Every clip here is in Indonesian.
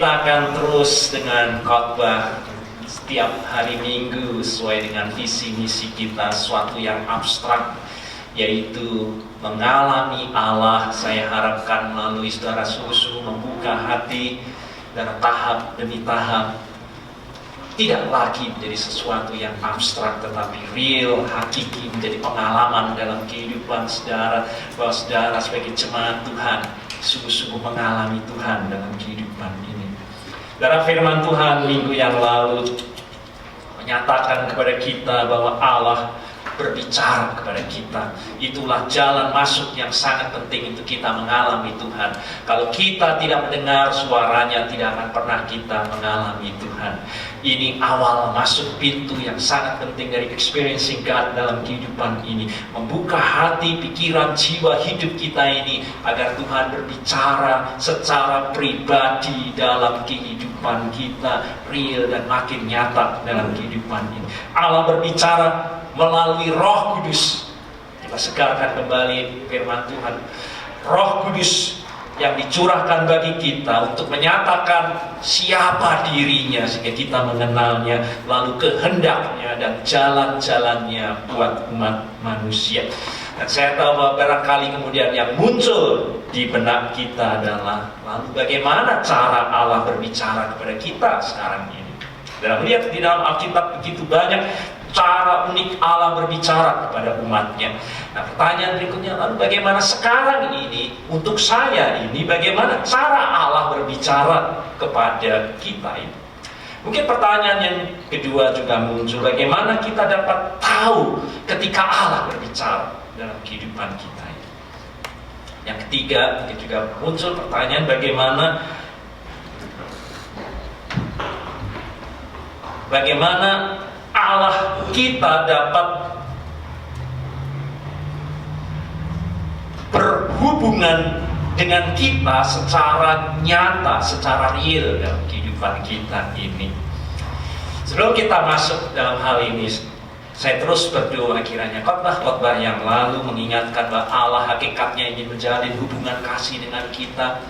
Kita akan terus dengan khotbah setiap hari Minggu sesuai dengan visi misi kita, suatu yang abstrak, yaitu mengalami Allah. Saya harapkan melalui saudara sungguh-sungguh membuka hati dan tahap demi tahap, tidak lagi menjadi sesuatu yang abstrak tetapi real, hakiki, menjadi pengalaman dalam kehidupan saudara, bahwa saudara sebagai jemaat Tuhan sungguh-sungguh mengalami Tuhan dalam kehidupan ini. Dalam firman Tuhan minggu yang lalu menyatakan kepada kita bahwa Allah berbicara kepada kita. Itulah jalan masuk yang sangat penting untuk kita mengalami Tuhan. Kalau kita tidak mendengar suaranya, tidak akan pernah kita mengalami Tuhan. Ini awal masuk pintu yang sangat penting dari experiencing God dalam kehidupan ini. Membuka hati, pikiran, jiwa, hidup kita ini agar Tuhan berbicara secara pribadi dalam kehidupan kita, real dan makin nyata dalam kehidupan ini. Allah berbicara melalui Roh Kudus. Kita segarkan kembali firman Tuhan. Roh Kudus yang dicurahkan bagi kita untuk menyatakan siapa dirinya sehingga kita mengenalnya, lalu kehendaknya dan jalan-jalannya buat umat manusia. Dan saya tahu bahwa barangkali kemudian yang muncul di benak kita adalah, lalu bagaimana cara Allah berbicara kepada kita sekarang ini? Dan melihat di dalam Alkitab begitu banyak cara unik Allah berbicara kepada umatnya. Nah, pertanyaan berikutnya, lalu bagaimana sekarang ini untuk saya ini, bagaimana cara Allah berbicara kepada kita ini? Mungkin pertanyaan yang kedua juga muncul, bagaimana kita dapat tahu ketika Allah berbicara dalam kehidupan kita ini? Yang ketiga, mungkin juga muncul pertanyaan, bagaimana Allah kita dapat berhubungan dengan kita secara nyata, secara real dalam kehidupan kita ini. Sebelum kita masuk dalam hal ini, saya terus berdoa kiranya khotbah yang lalu mengingatkan bahwa Allah hakikatnya ingin menjalin hubungan kasih dengan kita.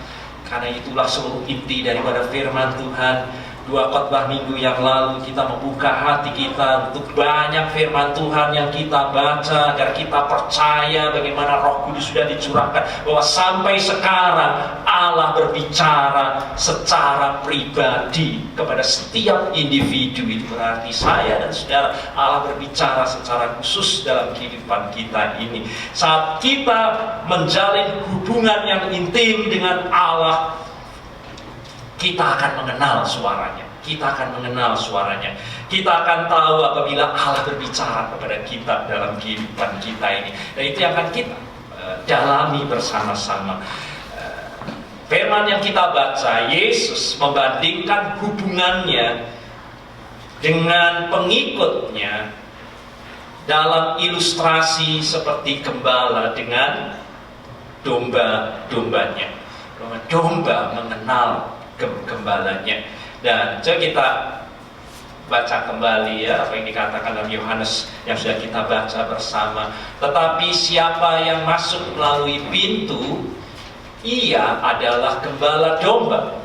Karena itulah seluruh inti daripada firman Tuhan. Dua khotbah minggu yang lalu kita membuka hati kita untuk banyak firman Tuhan yang kita baca, agar kita percaya bagaimana Roh Kudus sudah dicurahkan, bahwa sampai sekarang Allah berbicara secara pribadi kepada setiap individu. Itu berarti saya dan saudara, Allah berbicara secara khusus dalam kehidupan kita ini. Saat kita menjalin hubungan yang intim dengan Allah, kita akan mengenal suaranya. Kita akan tahu apabila Allah berbicara kepada kita dalam kehidupan kita ini. Dan itu yang akan kita dalami bersama-sama. Firman yang kita baca, Yesus membandingkan hubungannya dengan pengikutnya dalam ilustrasi seperti gembala dengan domba-dombanya. Domba mengenal gembalanya. Dan coba kita baca kembali ya apa yang dikatakan dalam Yohanes yang sudah kita baca bersama. Tetapi siapa yang masuk melalui pintu, ia adalah gembala domba.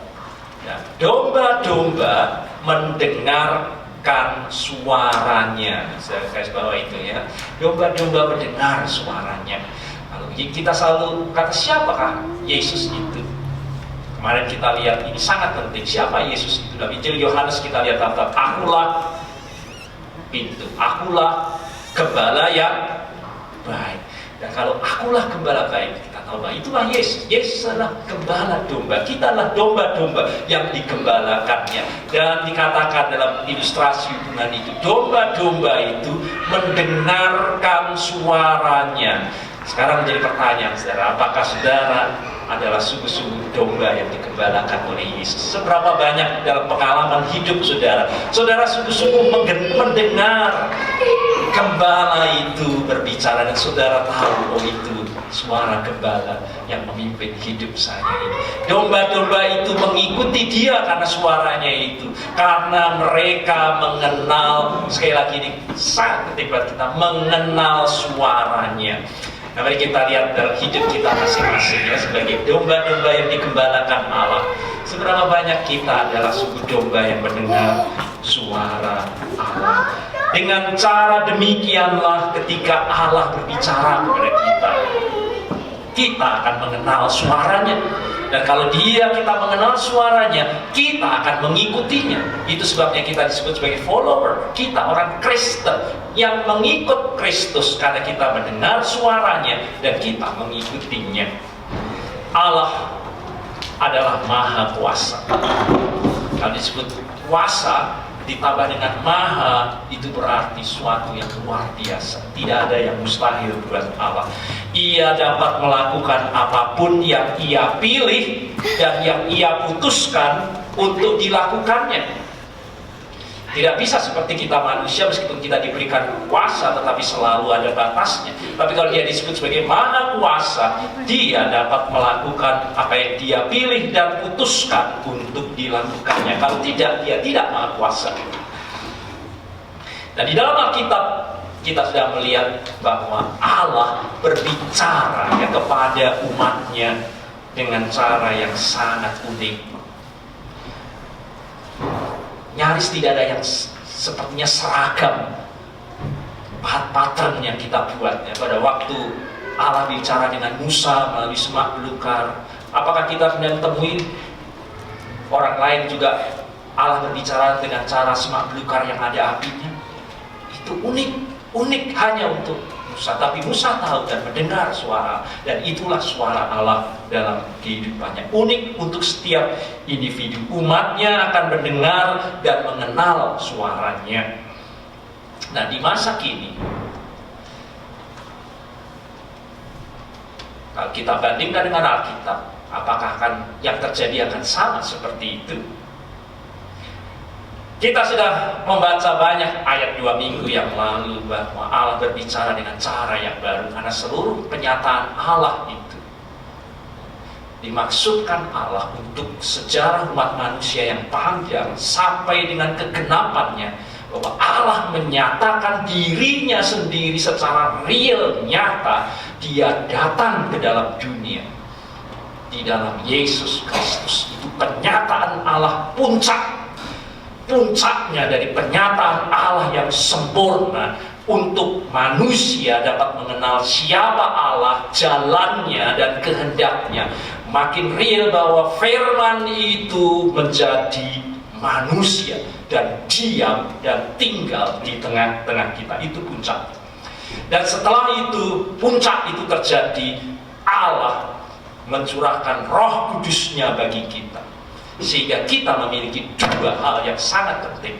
Ya, domba-domba mendengarkan suaranya. Saya garis bawah itu ya. Domba-domba mendengar suaranya. Lalu kita selalu kata, siapakah Yesus itu? Kemarin kita lihat ini sangat penting. Siapa Yesus itu? Dalam Injil Yohanes kita lihat kata, akulah pintu, akulah gembala yang baik. Dan kalau akulah gembala baik, kita tahu bahwa itulah Yesus. Yesus adalah gembala domba. Kita adalah domba-domba yang digembalakannya. Dan dikatakan dalam ilustrasi hubungan itu, domba-domba itu mendengarkan suaranya. Sekarang menjadi pertanyaan, saudara, apakah saudara adalah sungguh-sungguh domba yang digembalakan oleh Yesus? Seberapa banyak dalam pengalaman hidup saudara, saudara sungguh-sungguh mendengar gembala itu berbicara, dan saudara tahu, oh itu suara gembala yang memimpin hidup saya ini. Domba-domba itu mengikuti dia karena suaranya itu, karena mereka mengenal, sekali lagi ini sangat penting buat kita, mengenal suaranya. Nah, mari kita lihat dalam hidup kita masing-masing ya, sebagai domba-domba yang digembalakan Allah. Seberapa banyak kita adalah suku domba yang mendengar suara Allah. Dengan cara demikianlah ketika Allah berbicara kepada kita, kita akan mengenal suaranya. Dan kalau kita mengenal suaranya, kita akan mengikutinya. Itu sebabnya kita disebut sebagai follower. Kita orang Kristen yang mengikut Kristus karena kita mendengar suaranya dan kita mengikutinya. Allah adalah Maha Kuasa. Kalau disebut kuasa ditambah dengan maha, itu berarti suatu yang luar biasa. Tidak ada yang mustahil buat Allah. Ia dapat melakukan apapun yang ia pilih dan yang ia putuskan untuk dilakukannya. Tidak bisa seperti kita manusia, meskipun kita diberikan kuasa tetapi selalu ada batasnya. Tapi kalau dia disebut sebagai maha kuasa, dia dapat melakukan apa yang dia pilih dan putuskan untuk dilakukannya. Kalau tidak, dia tidak maha kuasa. Dan di dalam Alkitab kita sudah melihat bahwa Allah berbicara kepada umatnya dengan cara yang sangat unik. Nyaris tidak ada yang sepertinya seragam pattern yang kita buat ya. Pada waktu Allah bicara dengan Musa melalui semak belukar, apakah kita sedang temui orang lain juga Allah berbicara dengan cara semak belukar yang ada apinya? Itu unik hanya untuk Musa, tapi Musa tahu dan mendengar suara, dan itulah suara Allah dalam kehidupannya. Unik untuk setiap individu. Umatnya akan mendengar dan mengenal suaranya. Nah, di masa kini, kalau kita bandingkan dengan Alkitab, apakah yang terjadi akan sama seperti itu? Kita sudah membaca banyak ayat 2 minggu yang lalu bahwa Allah berbicara dengan cara yang baru, karena seluruh penyataan Allah itu dimaksudkan Allah untuk sejarah umat manusia yang panjang sampai dengan kegenapannya, bahwa Allah menyatakan dirinya sendiri secara real, nyata. Dia datang ke dalam dunia di dalam Yesus Kristus. Itu penyataan Allah puncaknya dari penyataan Allah yang sempurna untuk manusia dapat mengenal siapa Allah, jalannya dan kehendaknya. Makin real bahwa firman itu menjadi manusia dan diam dan tinggal di tengah-tengah kita. Itu puncak. Dan setelah itu, puncak itu terjadi, Allah mencurahkan Roh Kudusnya bagi kita, sehingga kita memiliki dua hal yang sangat penting.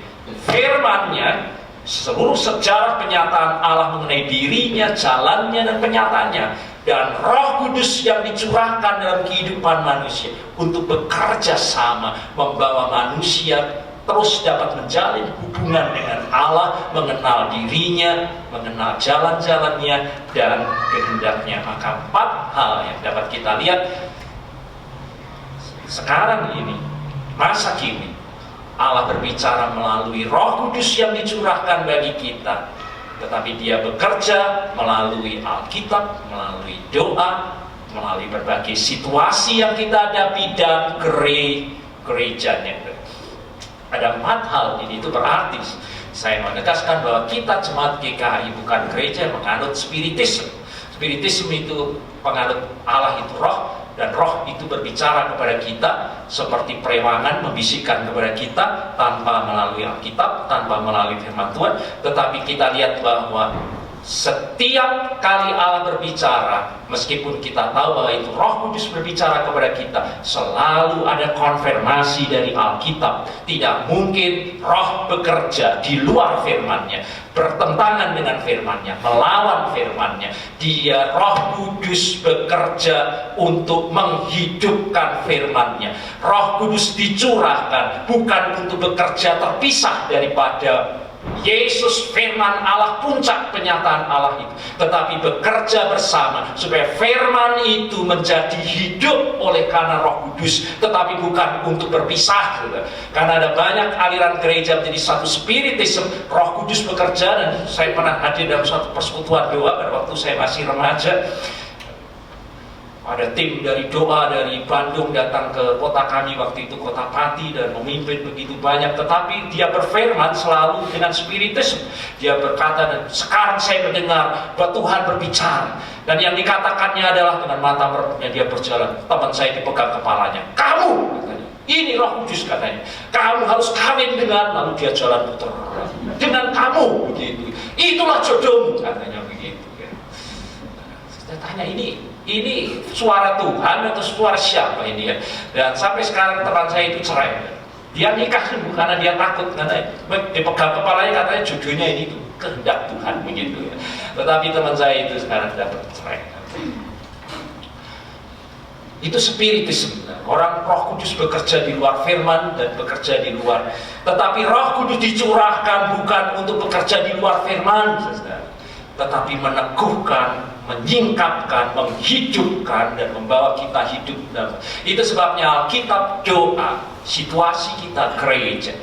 Firman-Nya, seluruh sejarah penyataan Allah mengenai dirinya, jalannya dan penyataannya, dan Roh Kudus yang dicurahkan dalam kehidupan manusia untuk bekerja sama membawa manusia terus dapat menjalin hubungan dengan Allah, mengenal dirinya, mengenal jalan-jalannya dan kehendaknya. Maka 4 hal yang dapat kita lihat sekarang ini, masa kini, Allah berbicara melalui Roh Kudus yang dicurahkan bagi kita, tetapi Dia bekerja melalui Alkitab, melalui doa, melalui berbagai situasi yang kita hadapi dan gerejanya. Ada 4 hal ini. Itu berarti saya menegaskan bahwa kita jemaat GKI bukan gereja yang menganut spiritisme. Spiritisme itu penganut Allah itu roh, dan roh itu berbicara kepada kita seperti perewangan membisikkan kepada kita tanpa melalui Alkitab, tanpa melalui firman Tuhan. Tetapi kita lihat bahwa setiap kali Allah berbicara, meskipun kita tahu bahwa itu Roh Kudus berbicara kepada kita, selalu ada konfirmasi dari Alkitab. Tidak mungkin Roh bekerja di luar firman-Nya, bertentangan dengan firman-Nya, melawan firman-Nya. Dia, Roh Kudus, bekerja untuk menghidupkan firman-Nya. Roh Kudus dicurahkan bukan untuk bekerja terpisah daripada Yesus, firman Allah, puncak penyataan Allah itu, tetapi bekerja bersama supaya firman itu menjadi hidup oleh karena Roh Kudus, tetapi bukan untuk berpisah. Karena ada banyak aliran gereja menjadi satu spiritisme, Roh Kudus bekerja. Dan saya pernah hadir dalam suatu persekutuan doa pada waktu saya masih remaja. Ada tim dari doa dari Bandung datang ke kota kami waktu itu, kota Pati, dan memimpin begitu banyak. Tetapi dia berfirman selalu dengan spiritisme. Dia berkata, dan sekarang saya mendengar bahwa Tuhan berbicara. Dan yang dikatakannya adalah dengan mata merahnya dia berjalan. Teman saya dipegang kepalanya. Kamu, katanya, ini Roh Kudus katanya. Kamu harus kawin dengan, lalu dia jalan putar. Dengan kamu, begitu. Itulah jodohmu, katanya begitu. Saya tanya, ini suara Tuhan atau suara siapa ini ya? Dan sampai sekarang teman saya itu cerai. Dia nikah karena dia takut, karena dipegang kepalanya katanya jodohnya ini tuh kehendak Tuhan begitu ya. Tetapi teman saya itu sekarang dapat cerai. Itu spiritisme. Orang Roh Kudus bekerja di luar firman dan bekerja di luar. Tetapi Roh Kudus dicurahkan bukan untuk bekerja di luar firman, tetapi meneguhkan, menyingkapkan, menghidupkan, dan membawa kita hidup. Itu sebabnya Alkitab doa, situasi kita gereja,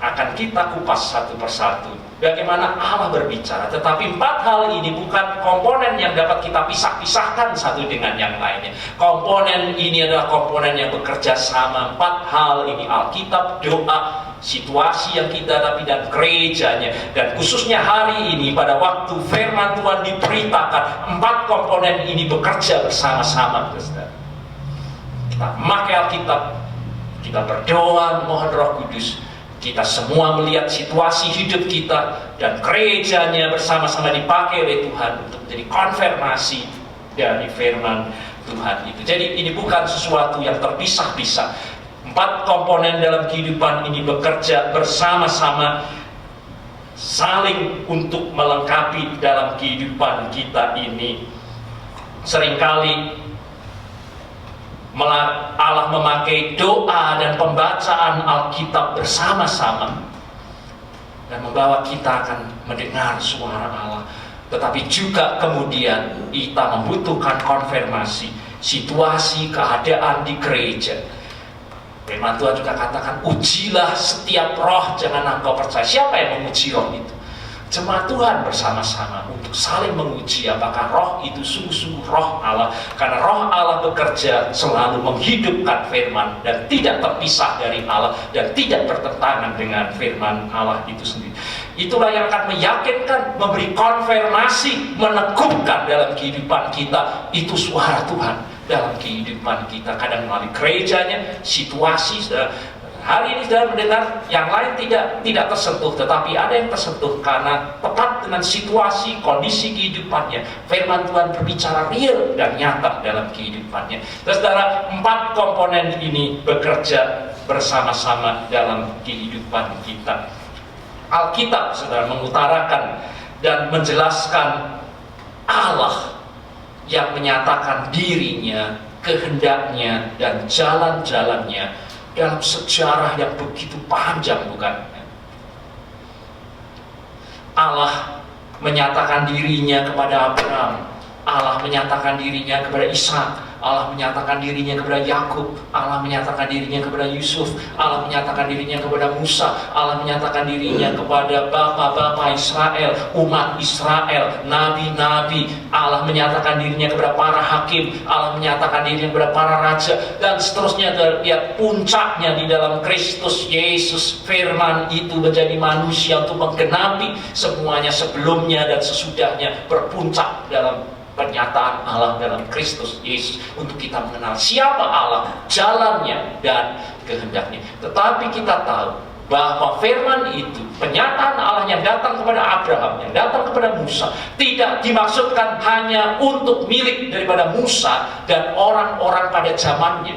akan kita kupas satu persatu. Bagaimana Allah berbicara, tetapi 4 hal ini bukan komponen yang dapat kita pisah-pisahkan satu dengan yang lainnya. Komponen ini adalah komponen yang bekerja sama. 4 hal ini, Alkitab, doa, situasi yang kita hadapi, dan gerejanya. Dan khususnya hari ini pada waktu firman Tuhan diberitakan, 4 komponen ini bekerja bersama-sama. Kita memakai Alkitab, kita berdoa mohon Roh Kudus, kita semua melihat situasi hidup kita, dan gerejanya bersama-sama dipakai oleh Tuhan untuk menjadi konfirmasi dari firman Tuhan itu. Jadi ini bukan sesuatu yang terpisah-pisah. 4 komponen dalam kehidupan ini bekerja bersama-sama, saling untuk melengkapi dalam kehidupan kita ini. Seringkali Allah memakai doa dan pembacaan Alkitab bersama-sama dan membawa kita akan mendengar suara Allah. Tetapi juga kemudian kita membutuhkan konfirmasi situasi keadaan di gereja. Firman Tuhan juga katakan, ujilah setiap roh, jangan engkau percaya. Siapa yang menguji roh itu? Jemaat Tuhan bersama-sama untuk saling menguji apakah roh itu sungguh-sungguh roh Allah. Karena roh Allah bekerja selalu menghidupkan firman dan tidak terpisah dari Allah dan tidak bertentangan dengan firman Allah itu sendiri. Itulah yang akan meyakinkan, memberi konfirmasi, meneguhkan dalam kehidupan kita. Itu suara Tuhan dalam kehidupan kita. Kadang melalui gerejanya, situasi. Hari ini sudah mendengar yang lain tidak tersentuh, tetapi ada yang tersentuh karena tepat dengan situasi, kondisi kehidupannya. Firman Tuhan berbicara real dan nyata dalam kehidupannya. Dan saudara, 4 komponen ini bekerja bersama-sama dalam kehidupan kita. Alkitab saudara mengutarakan dan menjelaskan Allah yang menyatakan dirinya, kehendaknya, dan jalan-jalannya dalam sejarah yang begitu panjang, bukan? Allah menyatakan dirinya kepada Abraham, Allah menyatakan dirinya kepada Ishak, Allah menyatakan dirinya kepada Yakub, Allah menyatakan dirinya kepada Yusuf, Allah menyatakan dirinya kepada Musa, Allah menyatakan dirinya kepada bapa-bapa Israel, umat Israel, nabi-nabi. Allah menyatakan dirinya kepada para hakim, Allah menyatakan dirinya kepada para raja, dan seterusnya. Lihat puncaknya di dalam Kristus Yesus. Firman itu menjadi manusia untuk menggenapi semuanya sebelumnya dan sesudahnya, berpuncak dalam pernyataan Allah dalam Kristus Yesus untuk kita mengenal siapa Allah, jalannya, dan kehendaknya. Tetapi kita tahu bahwa firman itu, penyataan Allah yang datang kepada Abraham, yang datang kepada Musa, tidak dimaksudkan hanya untuk milik daripada Musa dan orang-orang pada zamannya.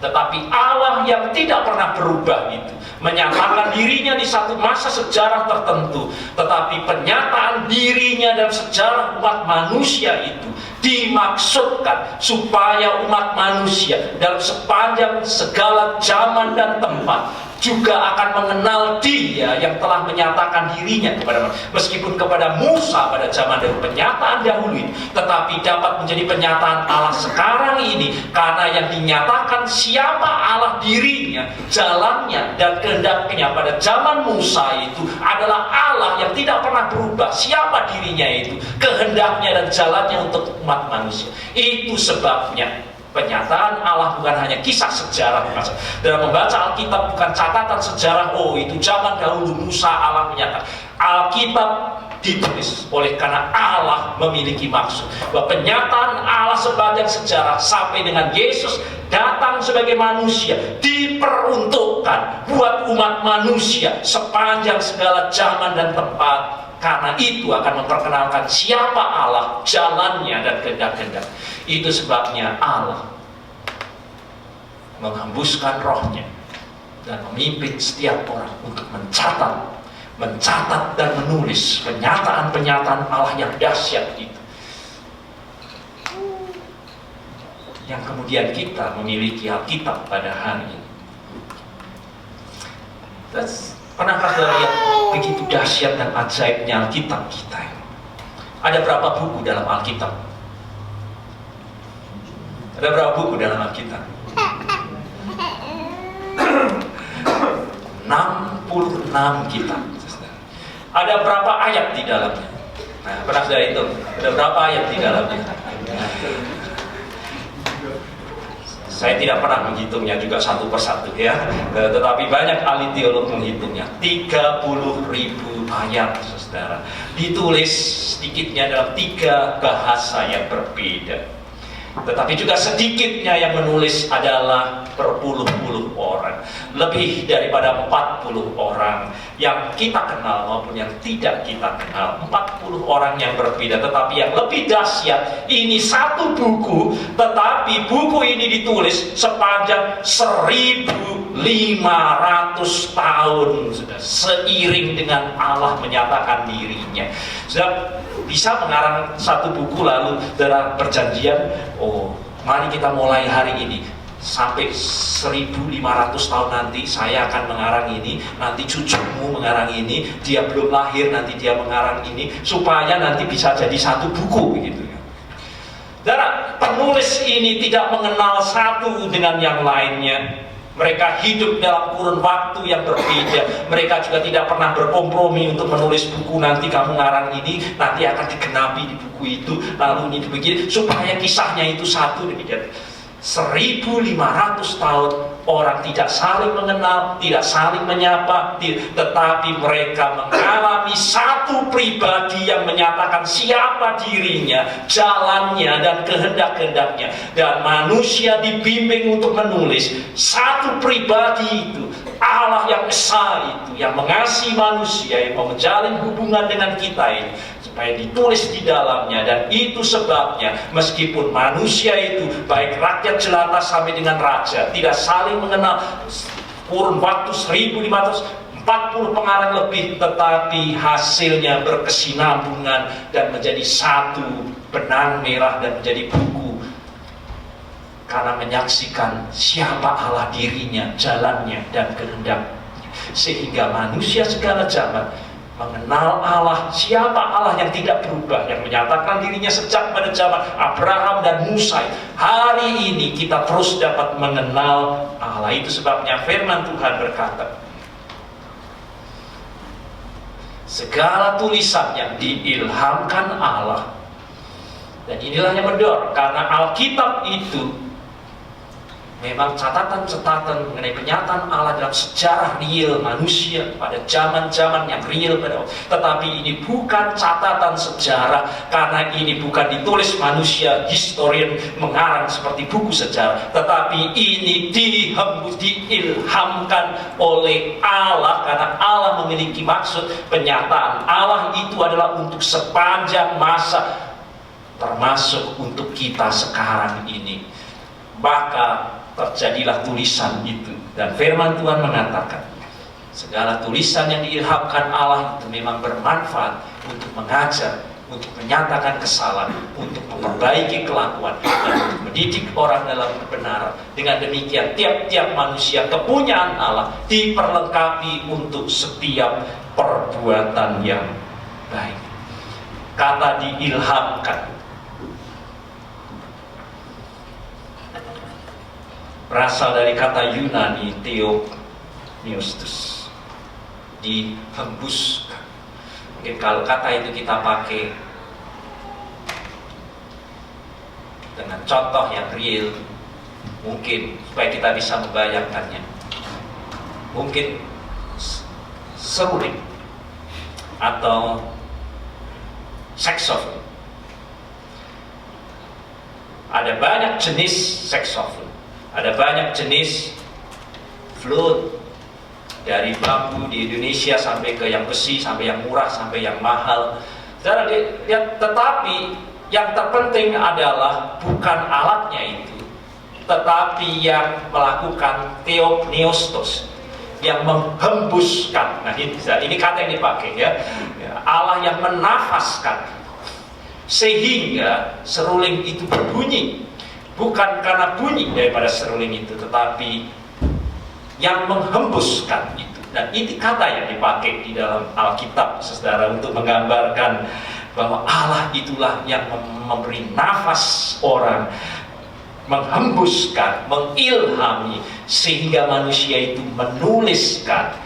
Tetapi Allah yang tidak pernah berubah itu menyatakan dirinya di satu masa sejarah tertentu. Tetapi penyataan dirinya dalam sejarah umat manusia itu dimaksudkan supaya umat manusia dalam sepanjang segala zaman dan tempat juga akan mengenal Dia yang telah menyatakan dirinya kepada mereka. Meskipun kepada Musa pada zaman penyataan dahulu, tetapi dapat menjadi penyataan Allah sekarang ini, karena yang dinyatakan siapa Allah dirinya, jalannya dan kehendaknya pada zaman Musa itu adalah Allah yang tidak pernah berubah. Siapa dirinya itu, kehendaknya dan jalannya untuk umat manusia. Itu sebabnya penyataan Allah bukan hanya kisah sejarah. Dalam membaca Alkitab bukan catatan sejarah, oh itu zaman dahulu Musa Allah menyatakan. Alkitab ditulis oleh karena Allah memiliki maksud, bahwa penyataan Allah sebagian sejarah sampai dengan Yesus datang sebagai manusia diperuntukkan buat umat manusia sepanjang segala zaman dan tempat. Karena itu akan memperkenalkan siapa Allah, jalannya dan kehendak-kehendak. Itu sebabnya Allah menghembuskan rohnya dan memimpin setiap orang untuk mencatat dan menulis penyataan-penyataan Allah yang dahsyat itu. Yang kemudian kita memiliki Alkitab pada hari ini. Pernahkah saudara lihat begitu dahsyat dan ajaibnya Alkitab kita? Ada berapa buku dalam Alkitab? Ada berapa buku dalam Alkitab? 66 kitab. Ada berapa ayat di dalamnya? Nah, pernah saudara hitung? Ada berapa ayat di dalamnya? Saya tidak pernah menghitungnya juga satu persatu ya, tetapi banyak ahli teolog menghitungnya. 30.000 ayat, saudara, ditulis sedikitnya dalam 3 bahasa yang berbeda. Tetapi juga sedikitnya yang menulis adalah berpuluh-puluh orang, lebih daripada 40 orang yang kita kenal maupun yang tidak kita kenal. 40 orang yang berbeda, tetapi yang lebih dahsyat, ini satu buku, tetapi buku ini ditulis sepanjang 1500 tahun, sudah seiring dengan Allah menyatakan dirinya. Sudah bisa mengarang satu buku lalu dalam perjanjian, oh mari kita mulai hari ini sampai 1500 tahun nanti saya akan mengarang ini, nanti cucumu mengarang ini, dia belum lahir nanti dia mengarang ini, supaya nanti bisa jadi satu buku begitu ya. Dan penulis ini tidak mengenal satu dengan yang lainnya. Mereka hidup dalam kurun waktu yang berbeda. Mereka juga tidak pernah berkompromi untuk menulis buku, nanti kamu ngarang ini, nanti akan digenapi di buku itu, lalu ini begini, supaya kisahnya itu satu demikian. 1500 tahun orang tidak saling mengenal, tidak saling menyapa, tetapi mereka mengalami satu pribadi yang menyatakan siapa dirinya, jalannya dan kehendak-kehendaknya. Dan manusia dibimbing untuk menulis satu pribadi itu, Allah yang esa itu, yang mengasihi manusia, yang mau menjalin hubungan dengan kita ini, supaya ditulis di dalamnya. Dan itu sebabnya meskipun manusia itu baik rakyat jelata sampai dengan raja tidak saling mengenal, kurun waktu 1540 pengarang lebih, tetapi hasilnya berkesinambungan dan menjadi satu benang merah dan menjadi buku, karena menyaksikan siapa Allah dirinya, jalannya dan kehendaknya. Sehingga manusia segala zaman mengenal Allah, siapa Allah yang tidak berubah, yang menyatakan dirinya sejak pada zaman Abraham dan Musa. Hari ini kita terus dapat mengenal Allah. Itu sebabnya firman Tuhan berkata, segala tulisan yang diilhamkan Allah. Dan inilah yang mendorong, karena Alkitab itu memang catatan-catatan mengenai penyataan Allah dalam sejarah real manusia pada zaman-zaman yang real pada waktu. Tetapi ini bukan catatan sejarah, karena ini bukan ditulis manusia, historian mengarang seperti buku sejarah, tetapi ini diilhamkan oleh Allah, karena Allah memiliki maksud. Penyataan Allah itu adalah untuk sepanjang masa, termasuk untuk kita sekarang ini. Maka terjadilah tulisan itu, dan firman Tuhan mengatakan segala tulisan yang diilhamkan Allah itu memang bermanfaat untuk mengajar, untuk menyatakan kesalahan, untuk memperbaiki kelakuan, dan untuk mendidik orang dalam kebenaran. Dengan demikian tiap-tiap manusia kepunyaan Allah diperlengkapi untuk setiap perbuatan yang baik. Kata diilhamkan berasal dari kata Yunani theopneustos, dihembuskan. Mungkin kalau kata itu kita pakai dengan contoh yang real, mungkin supaya kita bisa membayangkannya, mungkin seruling atau saxophone. Ada banyak jenis saxophone, ada banyak jenis flute, dari bambu di Indonesia sampai ke yang besi, sampai yang murah, sampai yang mahal. Tetapi yang terpenting adalah bukan alatnya itu, tetapi yang melakukan theopneustos, yang menghembuskan. Nah ini kata yang dipakai ya, Allah yang menafaskan sehingga seruling itu berbunyi, bukan karena bunyi daripada seruling itu, tetapi yang menghembuskan itu. Dan ini kata yang dipakai di dalam Alkitab, saudara, untuk menggambarkan bahwa Allah itulah yang memberi nafas orang, menghembuskan, mengilhami, sehingga manusia itu menuliskan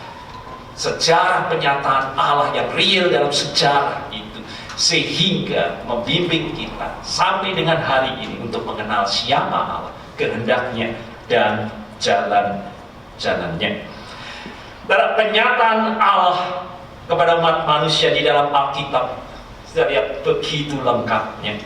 sejarah penyataan Allah yang real dalam sejarah itu, sehingga membimbing kita sampai dengan hari ini untuk mengenal siapa Allah, kehendaknya, dan jalannya. Dalam penyataan Allah kepada umat manusia di dalam Alkitab, kita lihat begitu lengkapnya.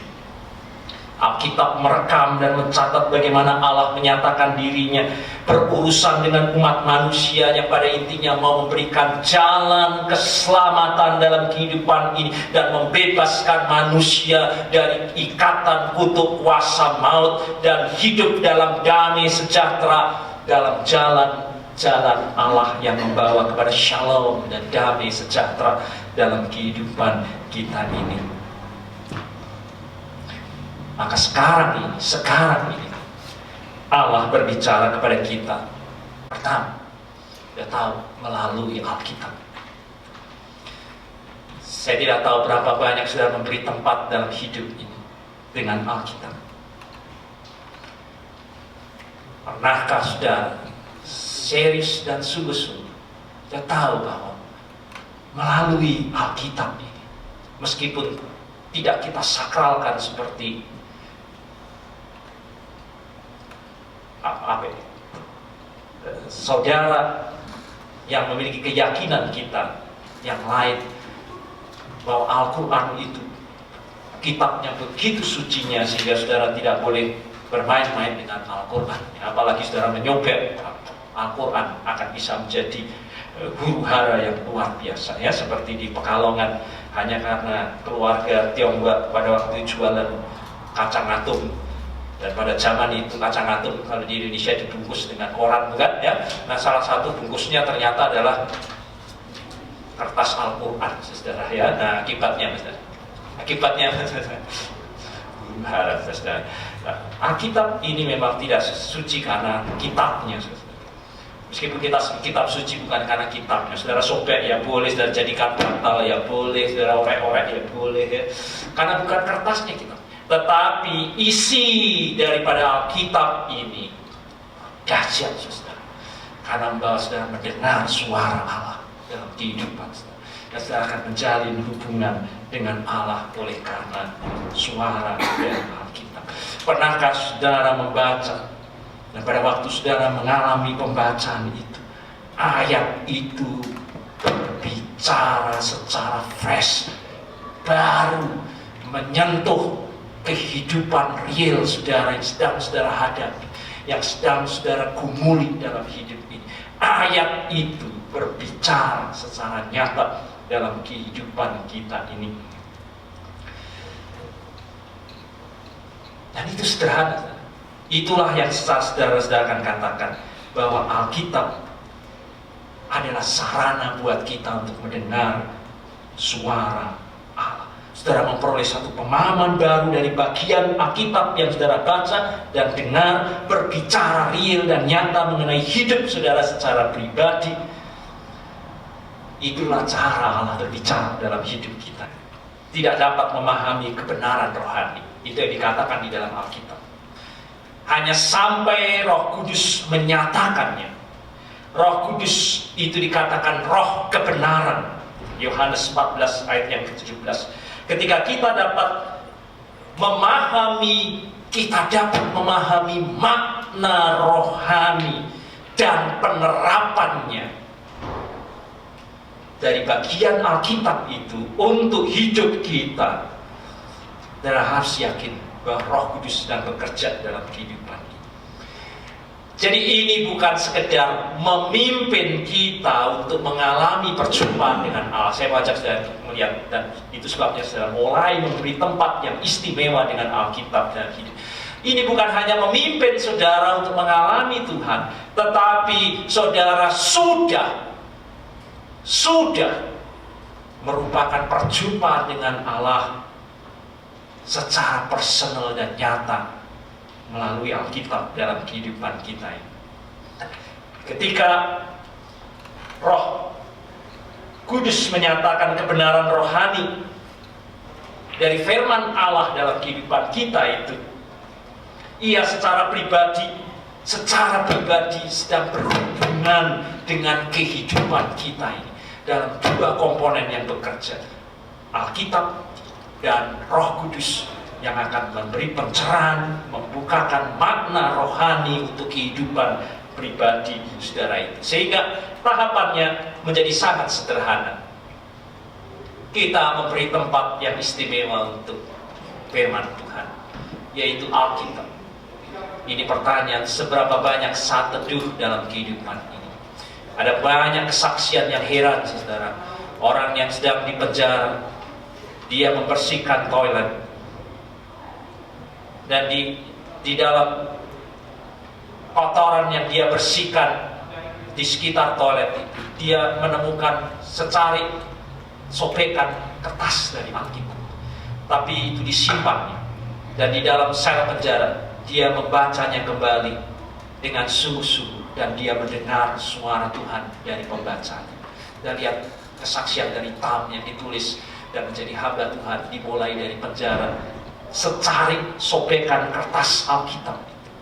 Alkitab merekam dan mencatat bagaimana Allah menyatakan dirinya berurusan dengan umat manusia yang pada intinya mau memberikan jalan keselamatan dalam kehidupan ini dan membebaskan manusia dari ikatan kutuk kuasa maut dan hidup dalam damai sejahtera dalam jalan Allah yang membawa kepada shalom dan damai sejahtera dalam kehidupan kita ini. Maka sekarang ini Allah berbicara kepada kita. Pertama, Dia tahu melalui Alkitab. Saya tidak tahu berapa banyak sudah memberi tempat dalam hidup ini dengan Alkitab. Pernahkah sudah serius dan sungguh-sungguh kita tahu bahwa melalui Alkitab ini, meskipun tidak kita sakralkan seperti saudara yang memiliki keyakinan kita yang lain, bahwa Al-Quran itu kitabnya begitu sucinya sehingga saudara tidak boleh bermain-main dengan Al-Quran. Apalagi saudara menyobek Al-Quran, akan bisa menjadi huru hara yang luar biasa ya, seperti di Pekalongan, hanya karena keluarga Tionghoa pada waktu itu jualan kacang atum, dan pada zaman itu kacang atum kalau di Indonesia dibungkus dengan koran, bukan ya. Nah, salah satu bungkusnya ternyata adalah kertas Al-Quran, saudara ya. Nah, akibatnya huru hara, saudara. Nah, Alkitab ini memang tidak suci karena kitabnya, saudara. Meskipun kitab suci bukan karena kitabnya, saudara sobek ya boleh, saudara jadikan bantal ya boleh, saudara orek-orek ya boleh ya, karena bukan kertasnya kitab. Tetapi isi daripada Alkitab ini dahsyat, saudara, karena membawa saudara mendengar suara Allah dalam kehidupan saudara, dan saudara akan menjalin hubungan dengan Allah oleh karena suara dari Alkitab. Pernahkah saudara membaca, dan pada waktu saudara mengalami pembacaan itu, ayat itu berbicara secara fresh, baru, menyentuh kehidupan real saudara yang sedang saudara hadapi, yang sedang saudara gumuli dalam hidup ini. Ayat itu berbicara secara nyata dalam kehidupan kita ini. Dan itu sederhana. Itulah yang saudara-saudara akan katakan bahwa Alkitab adalah sarana buat kita untuk mendengar suara Allah. Saudara memperoleh satu pemahaman baru dari bagian Alkitab yang saudara baca dan dengar, berbicara real dan nyata mengenai hidup saudara secara pribadi. Itulah cara Allah berbicara dalam hidup kita. Tidak dapat memahami kebenaran rohani. Itu yang dikatakan di dalam Alkitab. Hanya sampai Roh Kudus menyatakannya. Roh Kudus itu dikatakan roh kebenaran. Yohanes 14 ayat yang ke-17. Ketika kita dapat memahami, kita dapat memahami makna rohani dan penerapannya dari bagian Alkitab itu untuk hidup kita. Dan harus yakin bahwa Roh Kudus sedang bekerja dalam kehidupan kita. Jadi ini bukan sekedar memimpin kita untuk mengalami perjumpaan dengan Allah. Saya baca saudara melihat, dan itu sebabnya saudara mulai memberi tempat yang istimewa dengan Alkitab dan hidup. Ini bukan hanya memimpin saudara untuk mengalami Tuhan, tetapi saudara sudah merupakan perjumpaan dengan Allah secara personal dan nyata melalui Alkitab dalam kehidupan kita ini. Ketika Roh Kudus menyatakan kebenaran rohani dari firman Allah dalam kehidupan kita itu, ia secara pribadi sedang berhubungan dengan kehidupan kita ini dalam dua komponen yang bekerja, Alkitab dan Roh Kudus yang akan memberi pencerahan, membukakan makna rohani untuk kehidupan pribadi saudara itu. Sehingga tahapannya menjadi sangat sederhana. Kita memberi tempat yang istimewa untuk firman Tuhan, yaitu Alkitab. Ini pertanyaan, seberapa banyak saat teduh dalam kehidupan ini? Ada banyak kesaksian yang heran, saudara. Orang yang sedang di penjara, dia membersihkan toilet, dan di dalam kotoran yang dia bersihkan di sekitar toilet itu, dia menemukan secari sobekan kertas dari Alkitab. Tapi itu disimpannya, dan di dalam sel penjara dia membacanya kembali dengan sungguh-sungguh, dan dia mendengar suara Tuhan dari pembacanya. Dan lihat kesaksian dari Tam yang ditulis dan menjadi hamba Tuhan dimulai dari penjara. Secari sobekan kertas Alkitab itu,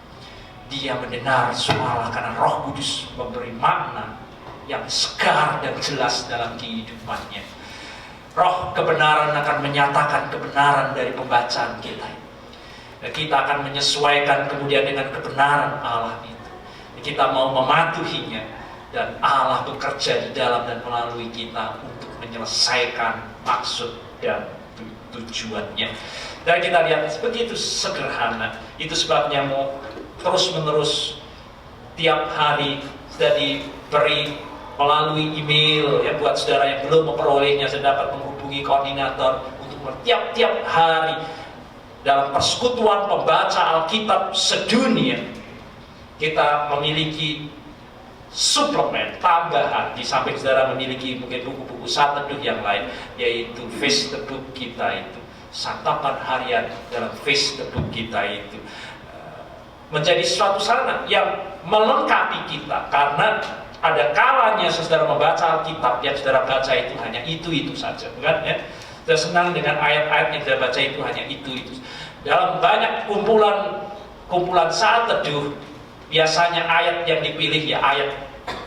dia mendengar suara karena Roh Kudus memberi makna yang segar dan jelas dalam kehidupannya. Roh kebenaran akan menyatakan kebenaran dari pembacaan kita, dan kita akan menyesuaikan kemudian dengan kebenaran Allah itu. Kita mau mematuhinya, dan Allah bekerja di dalam dan melalui kita untuk menyelesaikan maksud dan tujuannya. Dan kita lihat begitu sederhana. Itu sebabnya mau terus-menerus tiap hari sudah diberi melalui email ya, buat saudara yang belum memperolehnya, saya dapat menghubungi koordinator untuk tiap-tiap hari dalam persekutuan pembaca Alkitab sedunia. Kita memiliki suplemen tambahan, di samping saudara memiliki mungkin buku-buku saat teduh yang lain, yaitu Facebook kita itu, santapan harian dalam Facebook kita itu menjadi suatu sarana yang melengkapi kita, karena ada kalanya saudara membaca Alkitab, yang saudara baca itu hanya itu saja, bukan ya? Saudara senang dengan ayat-ayat yang saudara baca itu hanya itu. Dalam banyak kumpulan saat teduh, biasanya ayat yang dipilih ya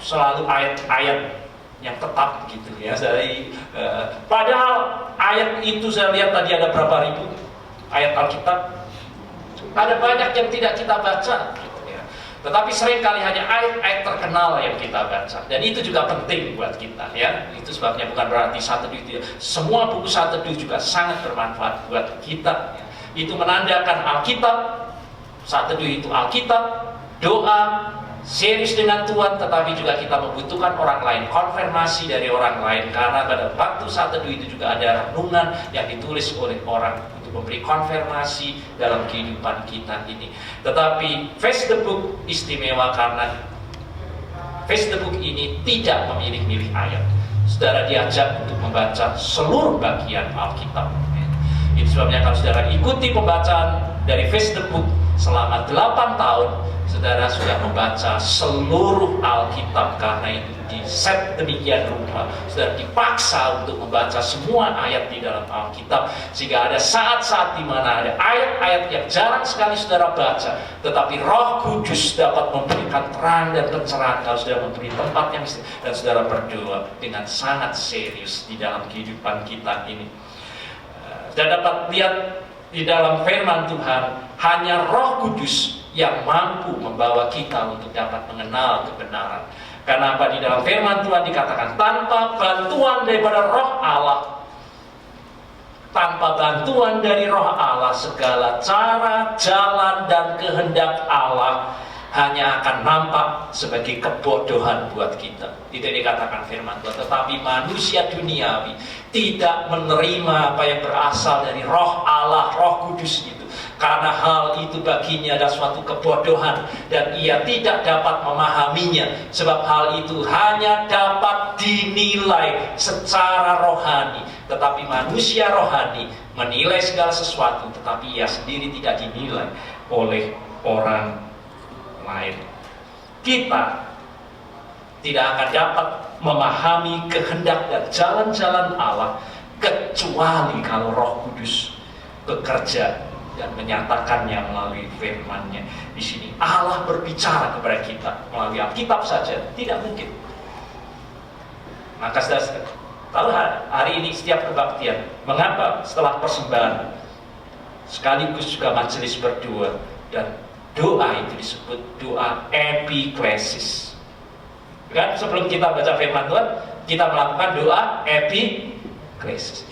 selalu ayat-ayat yang tetap gitu ya. Padahal ayat itu saya lihat tadi ada berapa ribu ayat Alkitab, ada banyak yang tidak kita baca gitu ya. Tetapi seringkali hanya ayat-ayat terkenal yang kita baca, dan itu juga penting buat kita ya. Itu sebabnya bukan berarti saat teduh itu, semua buku saat teduh juga sangat bermanfaat buat kita ya. Itu menandakan Alkitab, saat teduh itu Alkitab, doa, serius dengan Tuhan, tetapi juga kita membutuhkan orang lain, konfirmasi dari orang lain, karena pada waktu saat teduh itu juga ada renungan yang ditulis oleh orang untuk memberi konfirmasi dalam kehidupan kita ini. Tetapi Facebook istimewa karena Facebook ini tidak memilih-milih ayat. Saudara diajak untuk membaca seluruh bagian Alkitab. Sebabnya kalau saudara ikuti pembacaan dari Face the Book selama 8 tahun, saudara sudah membaca seluruh Alkitab. Karena itu di set demikian rupa, saudara dipaksa untuk membaca semua ayat di dalam Alkitab, sehingga ada saat-saat di mana ada ayat-ayat yang jarang sekali saudara baca, tetapi Roh Kudus dapat memberikan terang dan pencerahan kalau saudara memberi tempat yang dan saudara berdoa dengan sangat serius di dalam kehidupan kita ini. Dan dapat lihat di dalam firman Tuhan, hanya Roh Kudus yang mampu membawa kita untuk dapat mengenal kebenaran. Karena apa? Di dalam firman Tuhan dikatakan, tanpa bantuan daripada Roh Allah, tanpa bantuan dari Roh Allah, segala cara, jalan, dan kehendak Allah hanya akan nampak sebagai kebodohan buat kita. Itu dikatakan firman Tuhan. Tetapi manusia duniawi tidak menerima apa yang berasal dari Roh Allah, Roh Kudus itu. Karena hal itu baginya adalah suatu kebodohan dan ia tidak dapat memahaminya. Sebab hal itu hanya dapat dinilai secara rohani. Tetapi manusia rohani menilai segala sesuatu, tetapi ia sendiri tidak dinilai oleh orang lain. Kita tidak akan dapat memahami kehendak dan jalan-jalan Allah kecuali kalau Roh Kudus bekerja dan menyatakannya melalui firman-Nya. Di sini Allah berbicara kepada kita melalui Alkitab saja tidak mungkin. Maka kalau hari ini setiap kebaktian, mengapa setelah persembahan sekaligus juga majelis berdoa, dan doa itu disebut doa epiklesis. Kan sebelum kita baca firman Tuhan, kita melakukan doa epiklesis.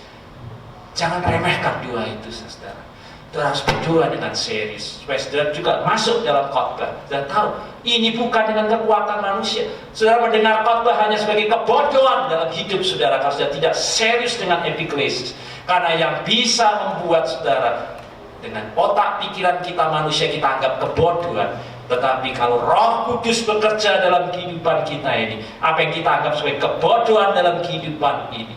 Jangan remehkan doa itu, saudara. Saudara harus berdoa dengan serius supaya saudara juga masuk dalam khotbah dan tahu ini bukan dengan kekuatan manusia. Saudara mendengar khotbah hanya sebagai kebodohan dalam hidup saudara kalau saudara tidak serius dengan epiklesis. Karena yang bisa membuat saudara dengan otak pikiran kita manusia kita anggap kebodohan, tetapi kalau Roh Kudus bekerja dalam kehidupan kita ini, apa yang kita anggap sebagai kebodohan dalam kehidupan ini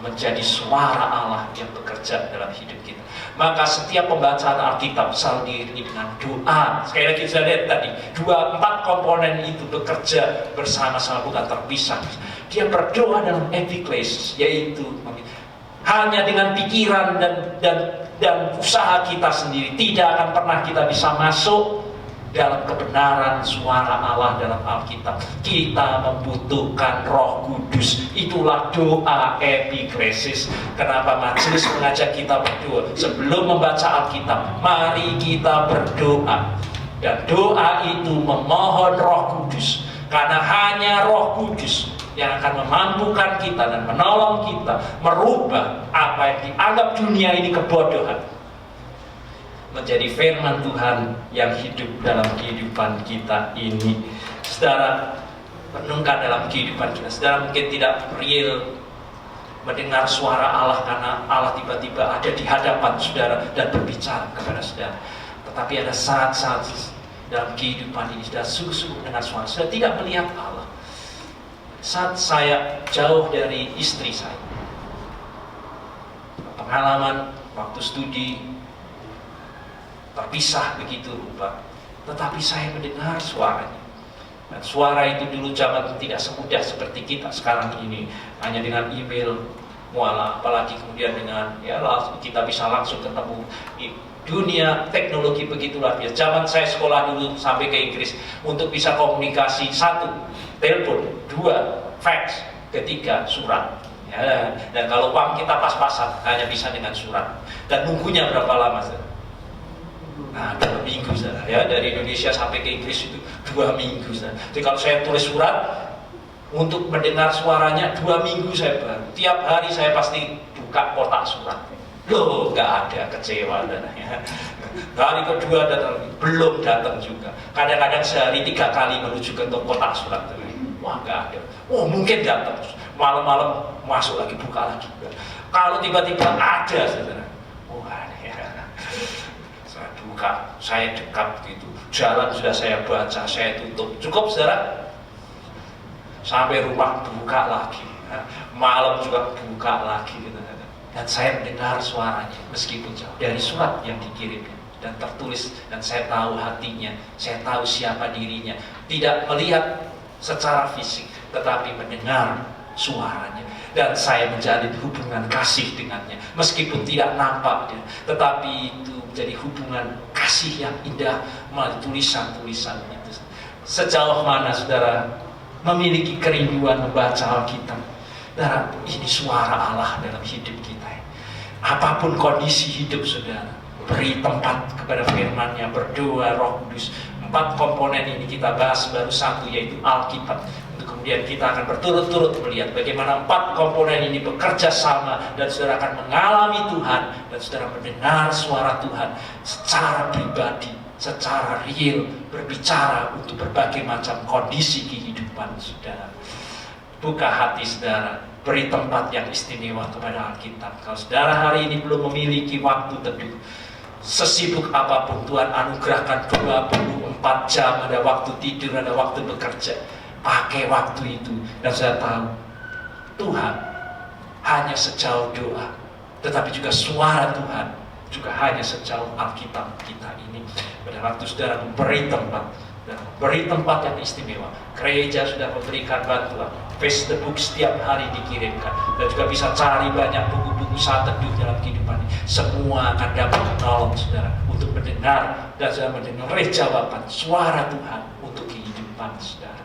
menjadi suara Allah yang bekerja dalam hidup kita. Maka setiap pembacaan Alkitab selalu diiringi dengan doa. Sekali lagi saya lihat tadi, 4 komponen itu bekerja bersama-sama, bukan terpisah. Dia berdoa dalam epiklesis, yaitu hanya dengan pikiran dan usaha kita sendiri tidak akan pernah kita bisa masuk dalam kebenaran suara Allah dalam Alkitab. Kita membutuhkan Roh Kudus. Itulah doa epiklesis. Kenapa majelis mengajak kita berdoa? Sebelum membaca Alkitab, mari kita berdoa. Dan doa itu memohon Roh Kudus. Karena hanya Roh Kudus yang akan memampukan kita dan menolong kita merubah apa yang dianggap dunia ini kebodohan menjadi firman Tuhan yang hidup dalam kehidupan kita ini. Saudara, renungkan dalam kehidupan kita. Saudara mungkin tidak real mendengar suara Allah karena Allah tiba-tiba ada di hadapan saudara dan berbicara kepada saudara. Tetapi ada saat-saat dalam kehidupan ini saudara sungguh-sungguh mendengar suara, saudara tidak melihat Allah. Saat saya jauh dari istri saya, pengalaman waktu studi terpisah begitu rupa, tetapi saya mendengar suaranya. Dan suara itu dulu zaman tidak semudah seperti kita sekarang ini, hanya dengan email mualah, apalagi kemudian dengan kita bisa langsung ketemu. Dunia teknologi begitu luar biasa. Zaman saya sekolah dulu sampai ke Inggris, untuk bisa komunikasi, 1 telepon, 2 fax, 3 surat. Ya, dan kalau uang kita pas-pasan hanya bisa dengan surat. Dan nunggunya berapa lama? Nah, 2 minggu saudara, ya, dari Indonesia sampai ke Inggris itu 2 minggu saudara. Jadi kalau saya tulis surat untuk mendengar suaranya 2 minggu saya baru. Tiap hari saya pasti buka kotak surat. Loh, nggak ada, kecewa saudara, ya. Hari kedua datang, belum datang juga. Kadang-kadang sehari 3 kali menuju ke kotak surat. Wah, nggak ada. Oh, mungkin datang. Malam-malam masuk lagi, buka lagi. Kalau tiba-tiba ada saudara, saya dekat gitu, jalan sudah saya baca, saya tutup, cukup saudara. Sampai rumah buka lagi, malam juga buka lagi gitu. Dan saya mendengar suaranya meskipun jauh dari surat yang dikirimkan dan tertulis, dan saya tahu hatinya, saya tahu siapa dirinya, tidak melihat secara fisik tetapi mendengar suaranya, dan saya menjalin hubungan kasih dengannya meskipun tidak nampak, tetapi itu menjadi hubungan kasih yang indah melalui tulisan-tulisan itu. Sejauh mana saudara memiliki kerinduan membaca Alkitab? Saudara, ini suara Allah dalam hidup kita. Apapun kondisi hidup saudara, beri tempat kepada firman-Nya, berdoa, Roh Kudus. 4 komponen ini kita bahas, baru satu yaitu Alkitab. Untuk kemudian kita akan berturut-turut melihat bagaimana 4 komponen ini bekerja sama, dan saudara akan mengalami Tuhan, dan saudara mendengar suara Tuhan secara pribadi, secara real, berbicara untuk berbagai macam kondisi kehidupan saudara. Buka hati saudara, beri tempat yang istimewa kepada Alkitab. Kalau saudara hari ini belum memiliki waktu teduh, sesibuk apapun Tuhan anugerahkan 24 jam, ada waktu tidur, ada waktu bekerja. Pakai waktu itu, dan saya tahu Tuhan hanya sejauh doa, tetapi juga suara Tuhan juga hanya sejauh Alkitab kita ini. Pada waktu saudara memberi tempat, dan beri tempat yang istimewa, gereja sudah memberikan bantuan, Facebook setiap hari dikirimkan, dan juga bisa cari banyak buku-buku saat teduh dalam kehidupan ini. Semua akan dapat menolong saudara untuk mendengar, dan saudara mendengar jawaban suara Tuhan untuk kehidupan saudara.